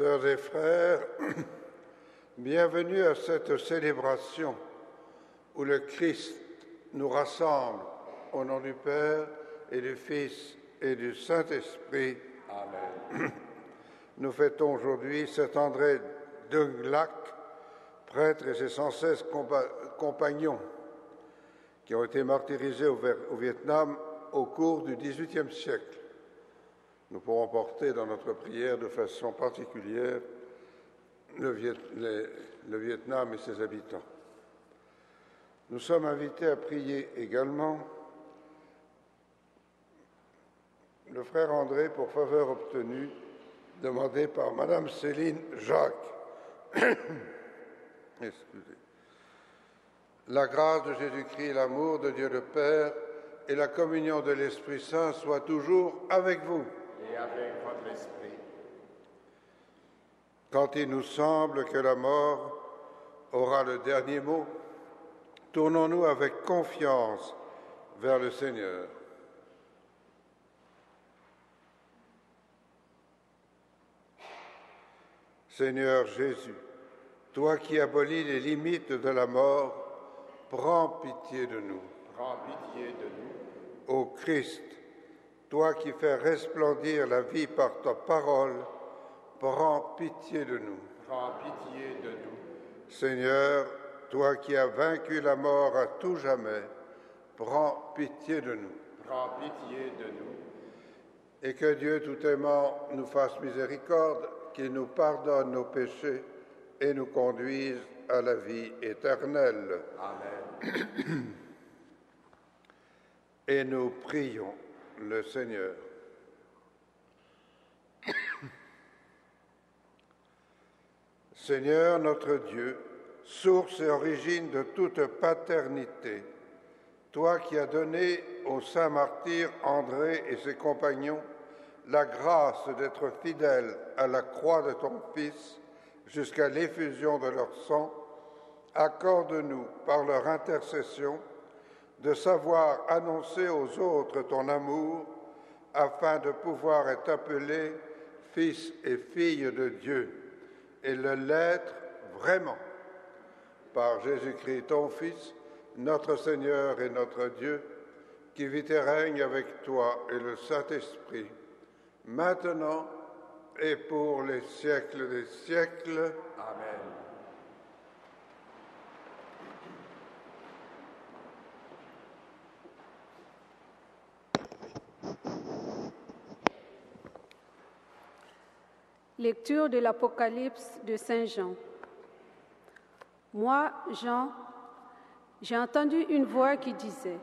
Sœurs et frères, bienvenue à cette célébration où le Christ nous rassemble au nom du Père et du Fils et du Saint-Esprit. Amen. Nous fêtons aujourd'hui Saint André Dunglac, prêtre et ses 116 compagnons qui ont été martyrisés au Vietnam au cours du XVIIIe siècle. Nous pourrons porter dans notre prière de façon particulière le Vietnam et ses habitants. Nous sommes invités à prier également le frère André pour faveur obtenue demandée par Madame Céline Jacques. Excusez. La grâce de Jésus-Christ, l'amour de Dieu le Père et la communion de l'Esprit Saint soient toujours avec vous. Et avec votre esprit. Quand il nous semble que la mort aura le dernier mot, tournons-nous avec confiance vers le Seigneur. Seigneur Jésus, toi qui abolis les limites de la mort, prends pitié de nous. Prends pitié de nous. Ô Christ, toi qui fais resplendir la vie par ta parole, prends pitié de nous. Prends pitié de nous. Seigneur, toi qui as vaincu la mort à tout jamais, prends pitié de nous. Prends pitié de nous. Et que Dieu tout aimant nous fasse miséricorde, qu'il nous pardonne nos péchés et nous conduise à la vie éternelle. Amen. Et nous prions le Seigneur. Seigneur notre Dieu, source et origine de toute paternité, toi qui as donné au saint martyr André et ses compagnons la grâce d'être fidèles à la croix de ton Fils jusqu'à l'effusion de leur sang, accorde-nous par leur intercession de savoir annoncer aux autres ton amour afin de pouvoir être appelés fils et filles de Dieu et le l'être vraiment. Par Jésus-Christ, ton Fils, notre Seigneur et notre Dieu, qui vit et règne avec toi et le Saint-Esprit, maintenant et pour les siècles des siècles. Amen. Lecture de l'Apocalypse de Saint Jean. Moi, Jean, j'ai entendu une voix qui disait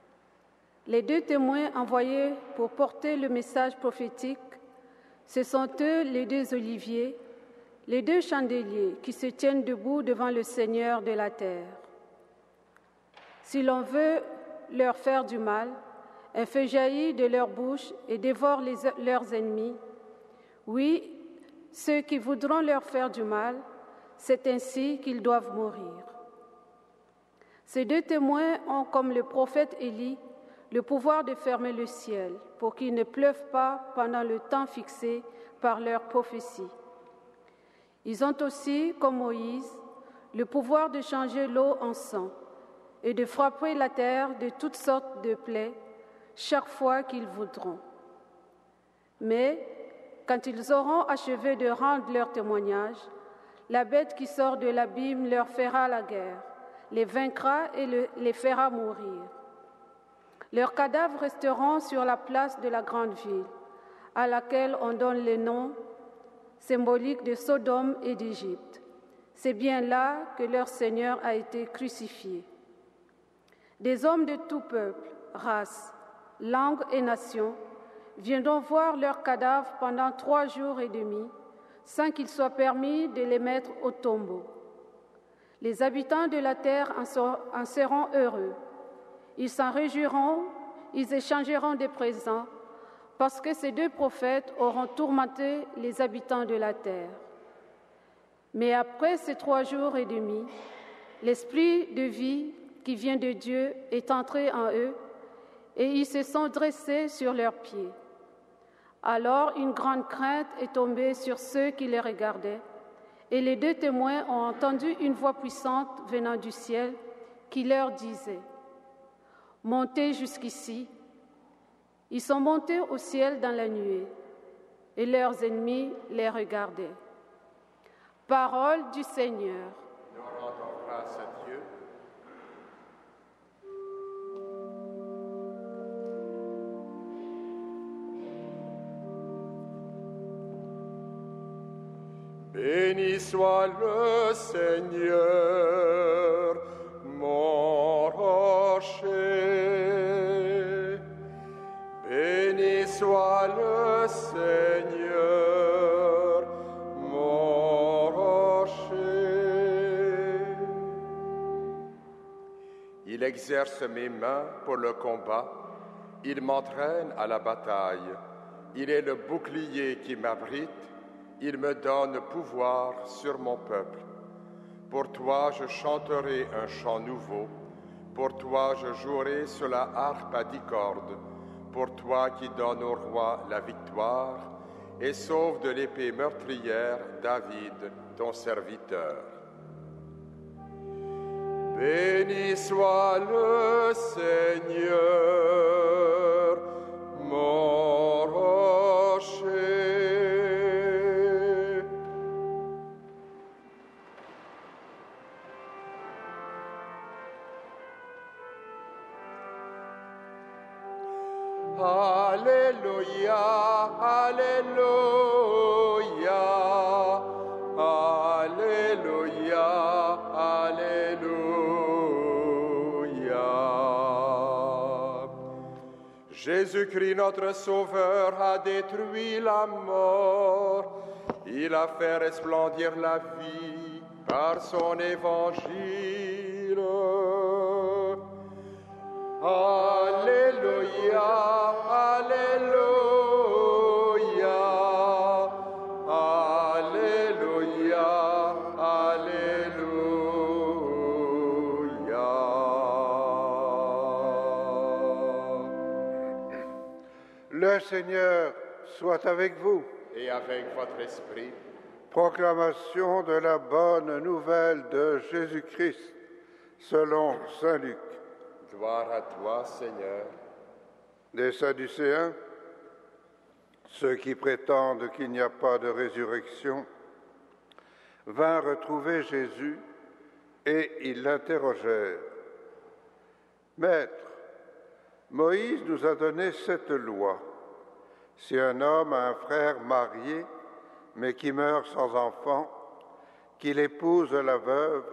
« Les deux témoins envoyés pour porter le message prophétique, ce sont eux les deux oliviers, les deux chandeliers qui se tiennent debout devant le Seigneur de la terre. Si l'on veut leur faire du mal, un feu jaillit de leur bouche et dévore leurs ennemis. Oui, ceux qui voudront leur faire du mal, c'est ainsi qu'ils doivent mourir. Ces deux témoins ont, comme le prophète Élie, le pouvoir de fermer le ciel pour qu'il ne pleuve pas pendant le temps fixé par leur prophétie. Ils ont aussi, comme Moïse, le pouvoir de changer l'eau en sang et de frapper la terre de toutes sortes de plaies chaque fois qu'ils voudront. Mais quand ils auront achevé de rendre leur témoignage, la bête qui sort de l'abîme leur fera la guerre, les vaincra et les fera mourir. Leurs cadavres resteront sur la place de la grande ville, à laquelle on donne les noms symboliques de Sodome et d'Égypte. C'est bien là que leur Seigneur a été crucifié. Des hommes de tout peuple, race, langue et nation viendront voir leurs cadavres pendant 3 jours et demi, sans qu'il soit permis de les mettre au tombeau. Les habitants de la terre en seront heureux. Ils s'en réjouiront, ils échangeront des présents, parce que ces deux prophètes auront tourmenté les habitants de la terre. Mais après ces 3 jours et demi, l'esprit de vie qui vient de Dieu est entré en eux, et ils se sont dressés sur leurs pieds. Alors une grande crainte est tombée sur ceux qui les regardaient, et les 2 témoins ont entendu une voix puissante venant du ciel qui leur disait « Montez jusqu'ici ». Ils sont montés au ciel dans la nuée, et leurs ennemis les regardaient. Parole du Seigneur. Nous rendons grâce à Dieu. Béni soit le Seigneur, mon rocher. Béni soit le Seigneur, mon rocher. Il exerce mes mains pour le combat, il m'entraîne à la bataille. Il est le bouclier qui m'abrite, il me donne pouvoir sur mon peuple. Pour toi, je chanterai un chant nouveau. Pour toi, je jouerai sur la harpe à 10 cordes. Pour toi qui donnes au roi la victoire et sauve de l'épée meurtrière David, ton serviteur. Béni soit le Seigneur, mon rocher. Alléluia, Alléluia, Alléluia, Alléluia. Jésus-Christ, notre Sauveur, a détruit la mort. Il a fait resplendir la vie par son évangile. Alléluia, Alléluia, Alléluia, Alléluia. Le Seigneur soit avec vous. Et avec votre esprit. Proclamation de la bonne nouvelle de Jésus-Christ selon saint Luc. Gloire à toi, Seigneur. Des Sadducéens, ceux qui prétendent qu'il n'y a pas de résurrection, vinrent retrouver Jésus et ils l'interrogèrent. « Maître, Moïse nous a donné cette loi. Si un homme a un frère marié, mais qui meurt sans enfant, qu'il épouse la veuve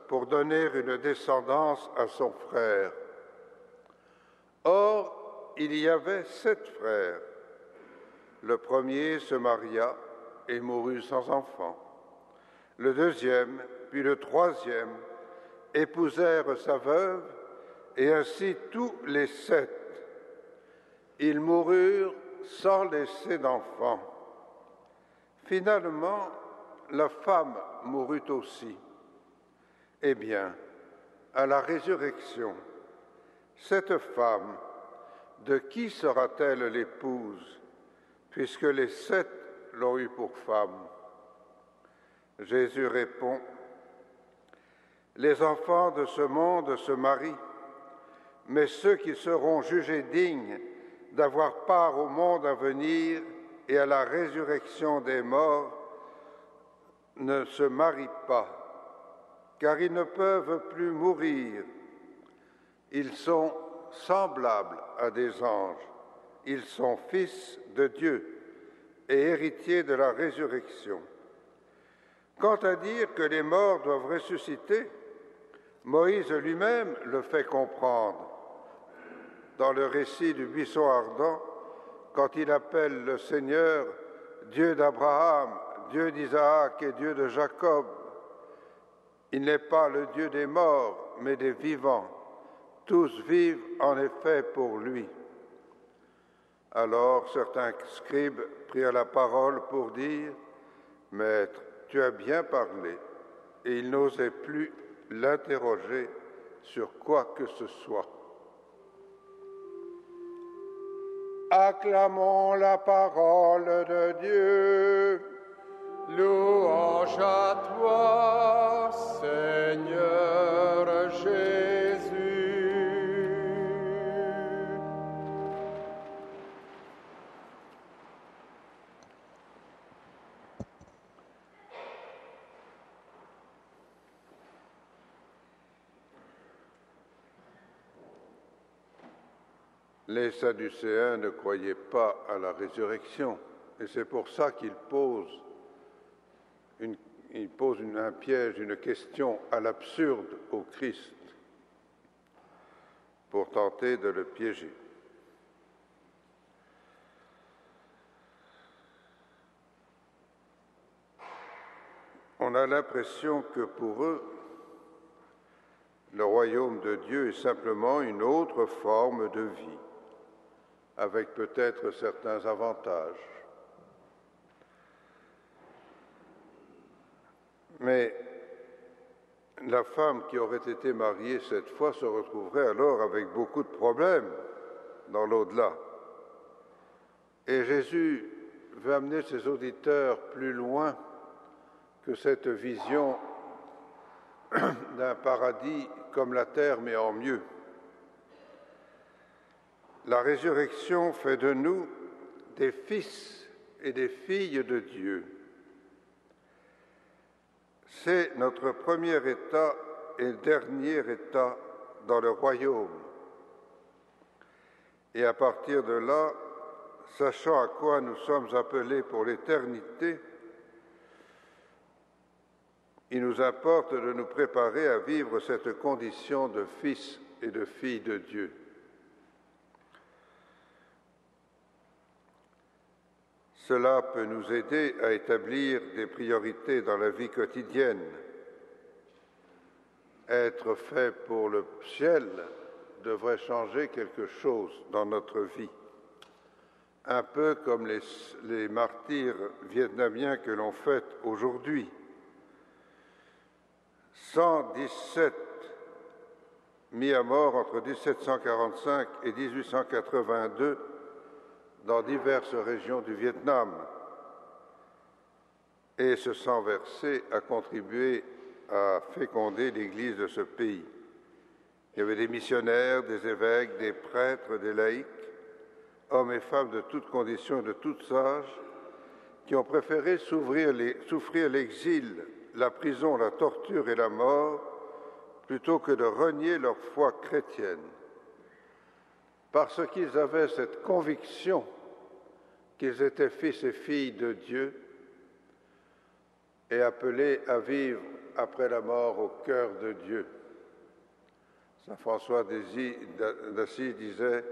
pour donner une descendance à son frère. Or, il y avait 7 frères. Le premier se maria et mourut sans enfant. Le deuxième, puis le troisième, épousèrent sa veuve, et ainsi tous les 7. Ils moururent sans laisser d'enfants. Finalement, la femme mourut aussi. Eh bien, à la résurrection, cette femme, de qui sera-t-elle l'épouse, puisque les 7 l'ont eue pour femme? Jésus répond, les enfants de ce monde se marient, mais ceux qui seront jugés dignes d'avoir part au monde à venir et à la résurrection des morts ne se marient pas, car ils ne peuvent plus mourir. Ils sont semblables à des anges, ils sont fils de Dieu et héritiers de la résurrection. Quant à dire que les morts doivent ressusciter, Moïse lui-même le fait comprendre. Dans le récit du buisson ardent, quand il appelle le Seigneur Dieu d'Abraham, Dieu d'Isaac et Dieu de Jacob, il n'est pas le Dieu des morts, mais des vivants. Tous vivent en effet pour lui. Alors certains scribes prirent la parole pour dire « Maître, tu as bien parlé », et ils n'osaient plus l'interroger sur quoi que ce soit. Acclamons la parole de Dieu. Louange à toi, Seigneur Jésus. Les Sadducéens ne croyaient pas à la résurrection, et c'est pour ça qu'ils posent un piège, une question à l'absurde au Christ, pour tenter de le piéger. On a l'impression que pour eux, le royaume de Dieu est simplement une autre forme de vie, avec peut-être certains avantages. Mais la femme qui aurait été mariée cette fois se retrouverait alors avec beaucoup de problèmes dans l'au-delà. Et Jésus veut amener ses auditeurs plus loin que cette vision d'un paradis comme la terre, mais en mieux. La résurrection fait de nous des fils et des filles de Dieu. C'est notre premier état et dernier état dans le royaume. Et à partir de là, sachant à quoi nous sommes appelés pour l'éternité, il nous importe de nous préparer à vivre cette condition de fils et de filles de Dieu. Cela peut nous aider à établir des priorités dans la vie quotidienne. Être fait pour le ciel devrait changer quelque chose dans notre vie. Un peu comme les martyrs vietnamiens que l'on fête aujourd'hui. 117 mis à mort entre 1745 et 1882 dans diverses régions du Vietnam. Et ce sang versé a contribué à féconder l'Église de ce pays. Il y avait des missionnaires, des évêques, des prêtres, des laïcs, hommes et femmes de toutes conditions et de tous âges, qui ont préféré souffrir l'exil, la prison, la torture et la mort, plutôt que de renier leur foi chrétienne, parce qu'ils avaient cette conviction qu'ils étaient fils et filles de Dieu et appelés à vivre après la mort au cœur de Dieu. Saint François d'Assise disait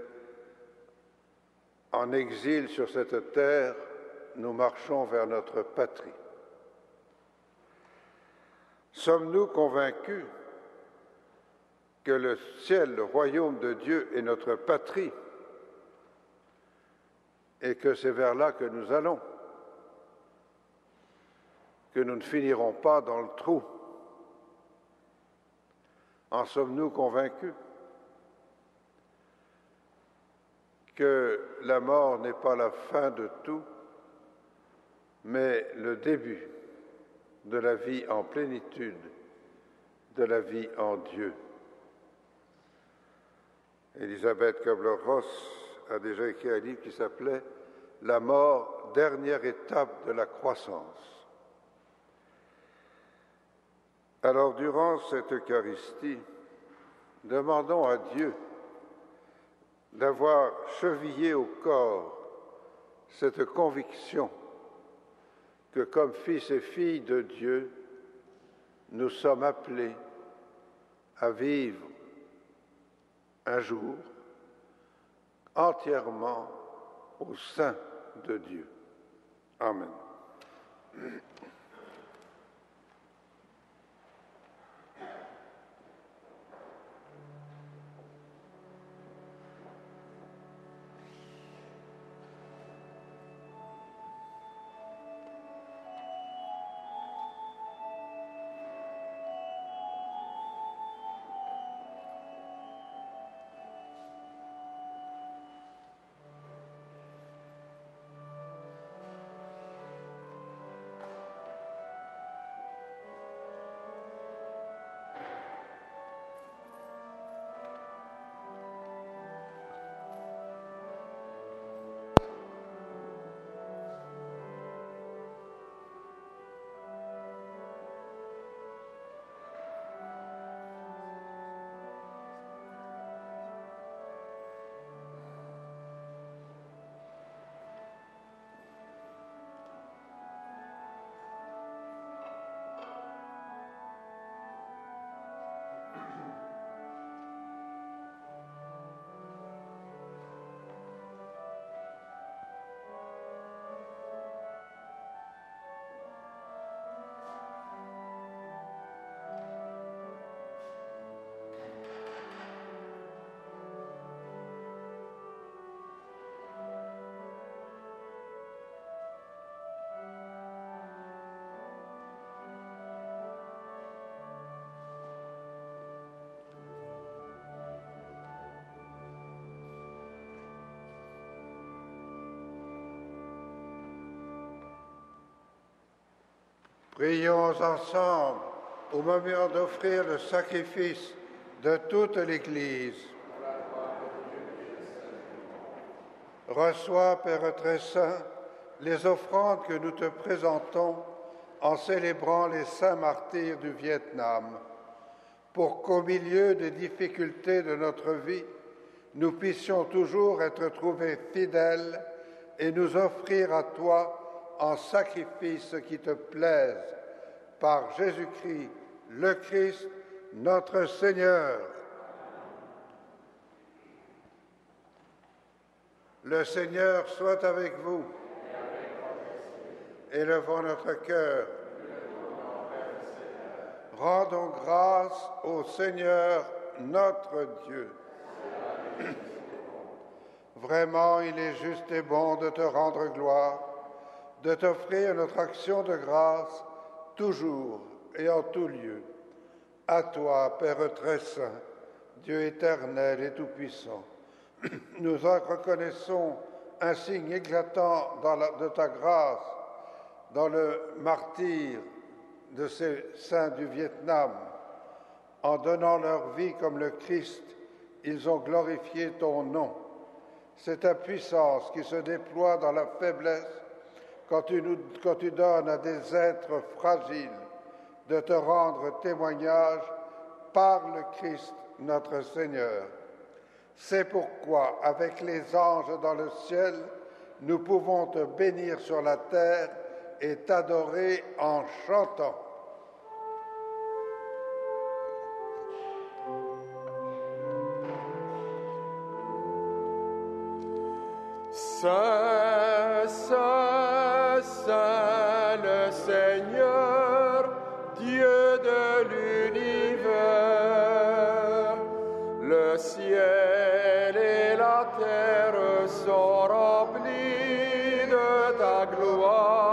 « En exil sur cette terre, nous marchons vers notre patrie. » Sommes-nous convaincus que le ciel, le royaume de Dieu est notre patrie et que c'est vers là que nous allons, que nous ne finirons pas dans le trou? En sommes-nous convaincus que la mort n'est pas la fin de tout, mais le début de la vie en plénitude, de la vie en Dieu? Elisabeth Kubler-Ross a déjà écrit un livre qui s'appelait « La mort, dernière étape de la croissance ». Alors, durant cette Eucharistie, demandons à Dieu d'avoir chevillé au corps cette conviction que comme fils et filles de Dieu, nous sommes appelés à vivre un jour entièrement au sein de Dieu. Amen. Prions ensemble au moment d'offrir le sacrifice de toute l'Église. Reçois, Père très saint, les offrandes que nous te présentons en célébrant les saints martyrs du Vietnam, pour qu'au milieu des difficultés de notre vie, nous puissions toujours être trouvés fidèles et nous offrir à toi en sacrifice qui te plaise, par Jésus-Christ, le Christ, notre Seigneur. Le Seigneur soit avec vous. Élevons notre cœur. Rendons grâce au Seigneur, notre Dieu. Vraiment, il est juste et bon de te rendre gloire, de t'offrir notre action de grâce, toujours et en tout lieu. À toi, Père très saint, Dieu éternel et tout-puissant, nous reconnaissons un signe éclatant de ta grâce dans le martyre de ces saints du Vietnam. En donnant leur vie comme le Christ, ils ont glorifié ton nom. C'est ta puissance qui se déploie dans la faiblesse quand tu donnes à des êtres fragiles de te rendre témoignage par le Christ notre Seigneur. C'est pourquoi, avec les anges dans le ciel, nous pouvons te bénir sur la terre et t'adorer en chantant. Saint, Saint, Saint, le Seigneur, Dieu de l'univers. Le ciel et la terre sont remplis de ta gloire.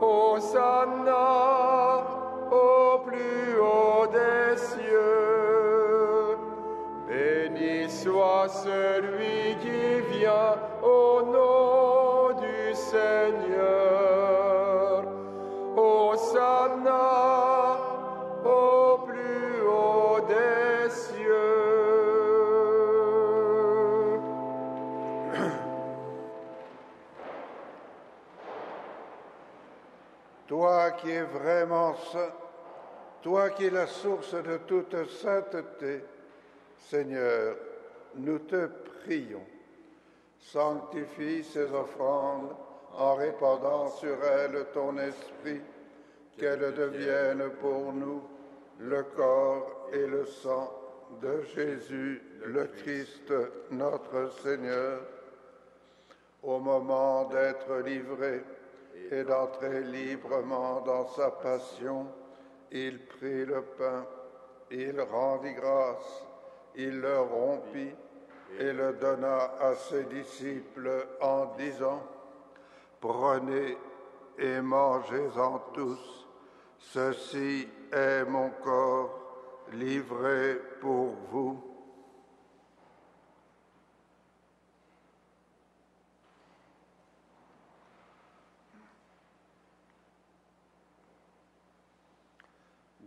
Hosanna au plus haut des cieux. Béni soit celui qui vient au nom du Seigneur. Hosanna au plus haut des cieux. Toi qui es vraiment saint, toi qui es la source de toute sainteté, Seigneur, nous te prions. Sanctifie ces offrandes en répandant sur elles ton esprit, qu'elles deviennent pour nous le corps et le sang de Jésus, le Christ, notre Seigneur. Au moment d'être livré et d'entrer librement dans sa passion, il prit le pain, il rendit grâce, il le rompit et le donna à ses disciples en disant : « Prenez et mangez-en tous, ceci est mon corps livré pour vous. »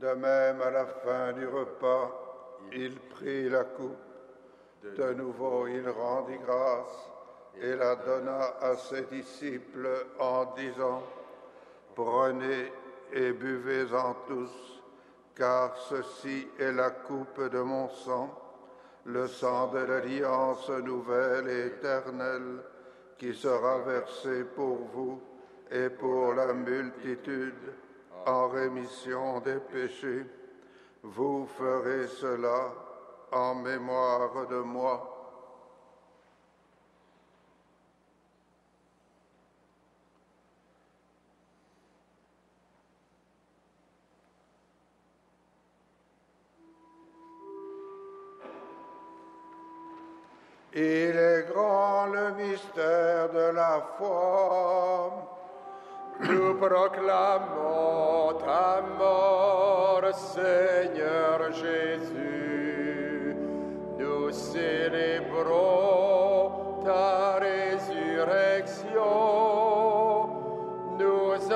De même, à la fin du repas, il prit la coupe. De nouveau, il rendit grâce et la donna à ses disciples en disant : « Prenez et buvez-en tous, car ceci est la coupe de mon sang, le sang de l'alliance nouvelle et éternelle, qui sera versé pour vous et pour la multitude en rémission des péchés. Vous ferez cela en mémoire de moi. » Il est grand le mystère de la foi. Nous proclamons ta mort, Seigneur Jésus. Nous célébrons ta résurrection. Nous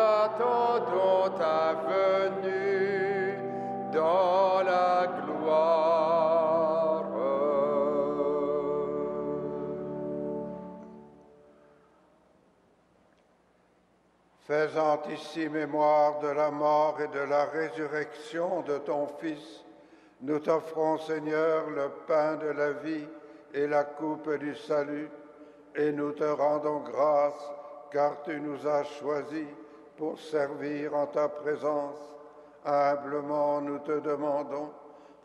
Faisant ici mémoire de la mort et de la résurrection de ton Fils, nous t'offrons, Seigneur, le pain de la vie et la coupe du salut, et nous te rendons grâce, car tu nous as choisis pour servir en ta présence. Humblement, nous te demandons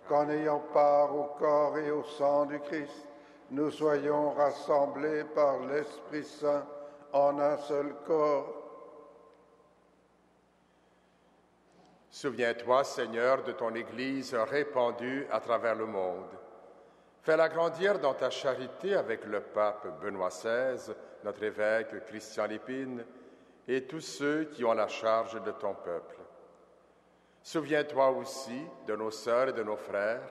qu'en ayant part au corps et au sang du Christ, nous soyons rassemblés par l'Esprit Saint en un seul corps. Souviens-toi, Seigneur, de ton Église répandue à travers le monde. Fais-la grandir dans ta charité avec le pape Benoît XVI, notre évêque Christian Lépine, et tous ceux qui ont la charge de ton peuple. Souviens-toi aussi de nos sœurs et de nos frères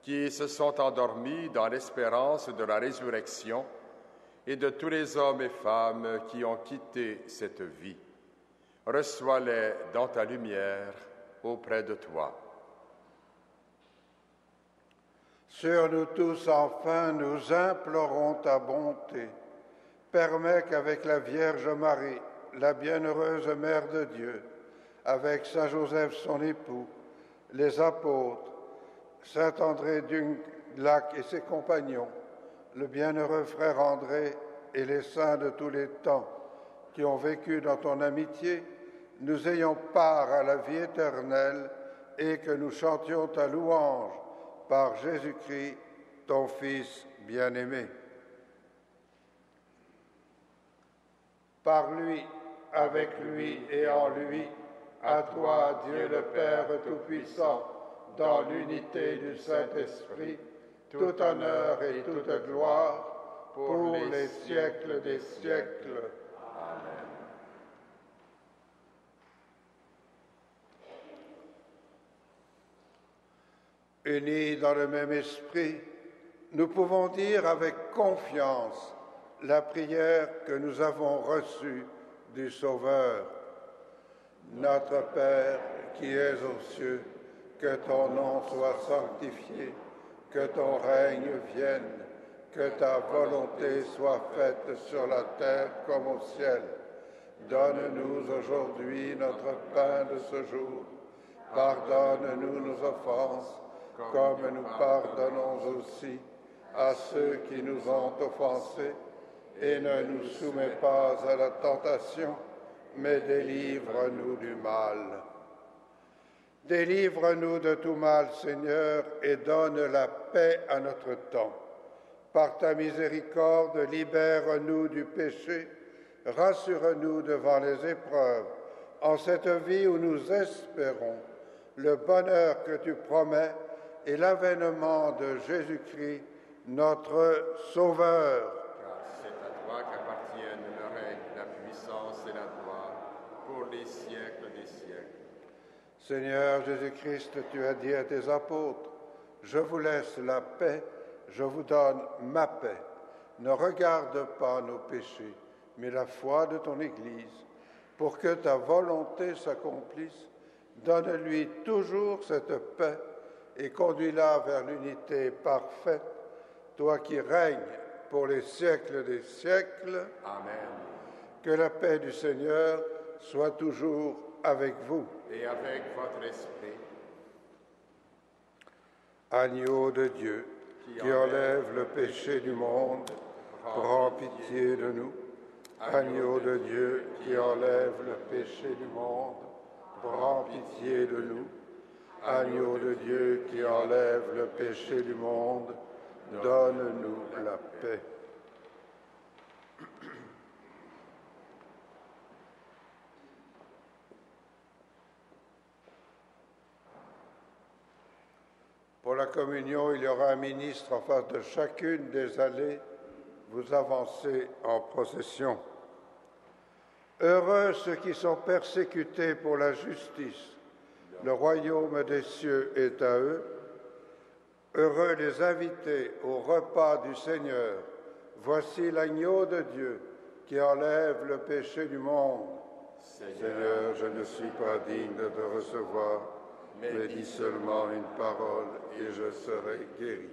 qui se sont endormis dans l'espérance de la résurrection et de tous les hommes et femmes qui ont quitté cette vie. Reçois-les dans ta lumière auprès de toi. Sur nous tous, enfin, nous implorons ta bonté. Permets qu'avec la Vierge Marie, la bienheureuse Mère de Dieu, avec Saint Joseph son époux, les apôtres, Saint André Dulac et ses compagnons, le bienheureux frère André et les saints de tous les temps qui ont vécu dans ton amitié, nous ayons part à la vie éternelle et que nous chantions ta louange par Jésus-Christ, ton Fils bien-aimé. Par lui, avec lui et en lui, à toi, Dieu le Père Tout-Puissant, dans l'unité du Saint-Esprit, tout honneur et toute gloire pour les siècles des siècles. Amen. Unis dans le même esprit, nous pouvons dire avec confiance la prière que nous avons reçue du Sauveur. Notre Père qui es aux cieux, que ton nom soit sanctifié, que ton règne vienne, que ta volonté soit faite sur la terre comme au ciel. Donne-nous aujourd'hui notre pain de ce jour. Pardonne-nous nos offenses, comme nous pardonnons aussi à ceux qui nous ont offensés, et ne nous soumets pas à la tentation, mais délivre-nous du mal. Délivre-nous de tout mal, Seigneur, et donne la paix à notre temps. Par ta miséricorde, libère-nous du péché, rassure-nous devant les épreuves, en cette vie où nous espérons le bonheur que tu promets et l'avènement de Jésus-Christ, notre Sauveur. Car c'est à toi qu'appartiennent le règne, la puissance et la gloire pour les siècles des siècles. Seigneur Jésus-Christ, tu as dit à tes apôtres, « Je vous laisse la paix, je vous donne ma paix. Ne regarde pas nos péchés, mais la foi de ton Église, pour que ta volonté s'accomplisse. Donne-lui toujours cette paix et conduis-la vers l'unité parfaite, toi qui règnes pour les siècles des siècles. Amen. Que la paix du Seigneur soit toujours avec vous. Et avec votre esprit. Agneau de Dieu, qui enlève le péché du monde, prends pitié de nous. Agneau de Dieu, qui enlève le péché du monde, prends pitié de nous. Agneau de Dieu, qui enlève le péché du monde, donne-nous la paix. Pour la communion, il y aura un ministre en face de chacune des allées. Vous avancez en procession. Heureux ceux qui sont persécutés pour la justice. Le royaume des cieux est à eux. Heureux les invités au repas du Seigneur. Voici l'agneau de Dieu qui enlève le péché du monde. Seigneur, je ne suis pas digne de te recevoir, mais dis seulement une parole et je serai guéri.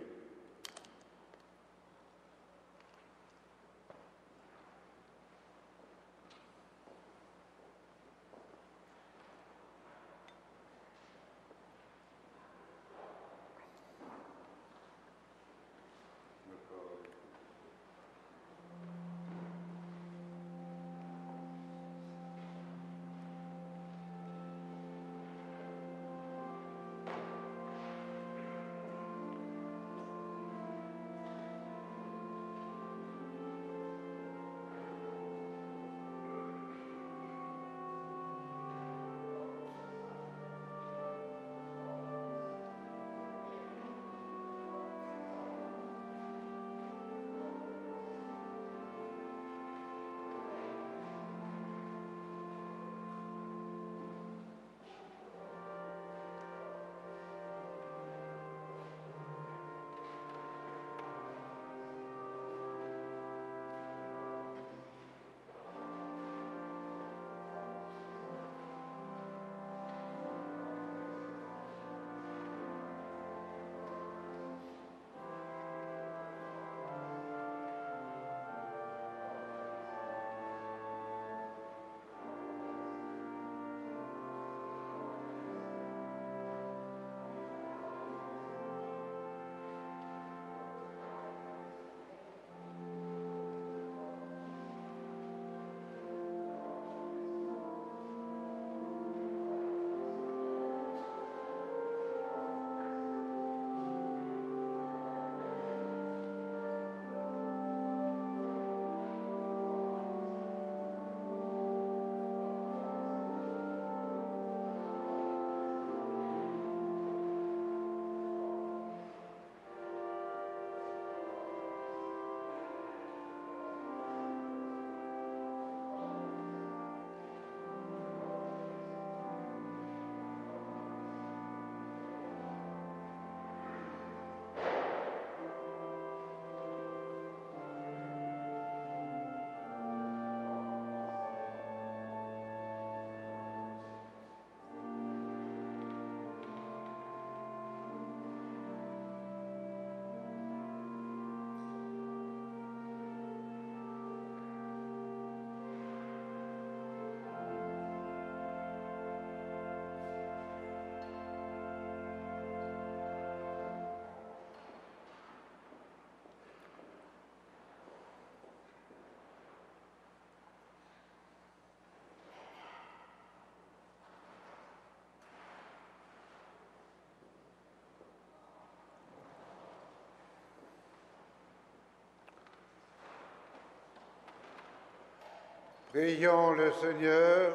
Prions le Seigneur.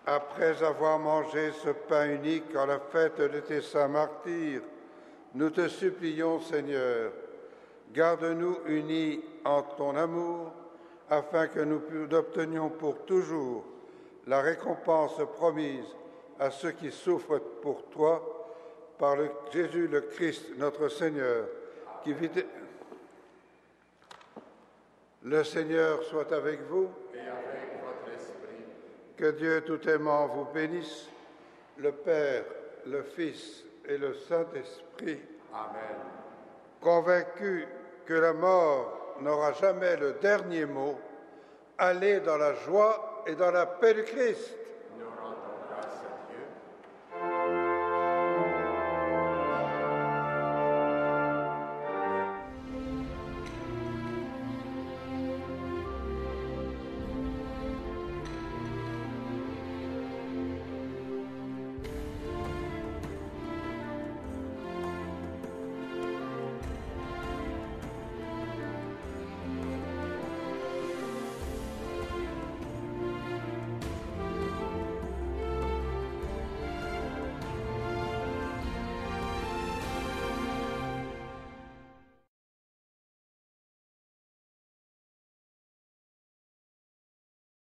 Après avoir mangé ce pain unique en la fête de tes saints martyrs, nous te supplions, Seigneur, garde-nous unis en ton amour, afin que nous obtenions pour toujours la récompense promise à ceux qui souffrent pour toi, par Jésus le Christ, notre Seigneur, qui vit. Le Seigneur soit avec vous. Et avec votre esprit. Que Dieu tout-aimant vous bénisse, le Père, le Fils et le Saint-Esprit. Amen. Convaincus que la mort n'aura jamais le dernier mot, allez dans la joie et dans la paix du Christ.